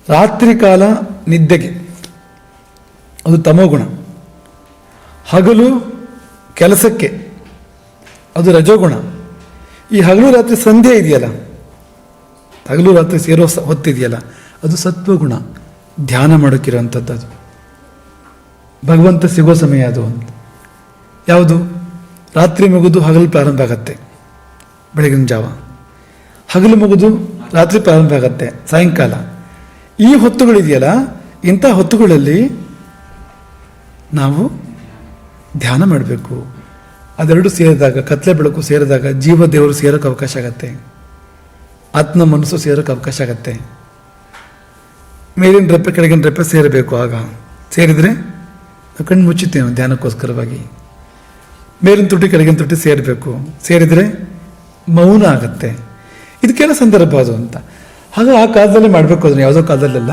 ರಾತ್ರಿ ಕಾಲ ನಿದ್ದೆಗೆ ಅದು ತಮೋಗುಣ, ಹಗಲು ಕೆಲಸಕ್ಕೆ ಅದು ರಜೋಗುಣ. ಈ ಹಗಲು ರಾತ್ರಿ ಸಂಧ್ಯೆ ಇದೆಯಲ್ಲ, ಹಗಲು ರಾತ್ರಿ ಸೇರೋ ಹೊತ್ತಿದೆಯಲ್ಲ, ಅದು ಸತ್ವಗುಣ. ಧ್ಯಾನ ಮಾಡೋಕ್ಕಿರೋಂಥದ್ದು ಅದು, ಭಗವಂತ ಸಿಗೋ ಸಮಯ ಅದು ಅಂತ. ಯಾವುದು? ರಾತ್ರಿ ಮುಗಿದು ಹಗಲು ಪ್ರಾರಂಭ ಆಗತ್ತೆ ಬೆಳಗಿನ ಜಾವ, ಹಗಲು ಮುಗಿದು ರಾತ್ರಿ ಪ್ರಾರಂಭ ಆಗತ್ತೆ ಸಾಯಂಕಾಲ. ಈ ಹೊತ್ತುಗಳಿದೆಯಲ್ಲ, ಇಂಥ ಹೊತ್ತುಗಳಲ್ಲಿ ನಾವು ಧ್ಯಾನ ಮಾಡಬೇಕು. ಅದೆರಡು ಸೇರಿದಾಗ, ಕತ್ಲೆ ಬೆಳಕು ಸೇರಿದಾಗ ಜೀವ ದೇವರು ಸೇರೋಕ್ಕೆ ಅವಕಾಶ ಆಗತ್ತೆ, ಆತ್ಮ ಮನಸ್ಸು ಸೇರೋಕ್ಕೆ ಅವಕಾಶ ಆಗತ್ತೆ. ಮೇಲಿನ ರೆಪ್ಪೆ ಕೆಳಗಿನ ರೆಪ್ಪೆ ಸೇರಬೇಕು. ಆಗ ಸೇರಿದರೆ ಕಣ್ಣು ಮುಚ್ಚುತ್ತೇವೆ ಧ್ಯಾನಕ್ಕೋಸ್ಕರವಾಗಿ. ಮೇಲಿನ ತುಟಿ ಕೆಳಗಿನ ತುಟಿ ಸೇರಬೇಕು, ಸೇರಿದರೆ ಮೌನ ಆಗತ್ತೆ. ಇದಕ್ಕೆಲ್ಲ ಸಂದರ್ಭ ಅದು ಅಂತ. ಹಾಗೆ ಆ ಕಾಲದಲ್ಲಿ ಮಾಡಬೇಕು, ಅದನ್ನು ಯಾವುದೋ ಕಾಲದಲ್ಲೆಲ್ಲ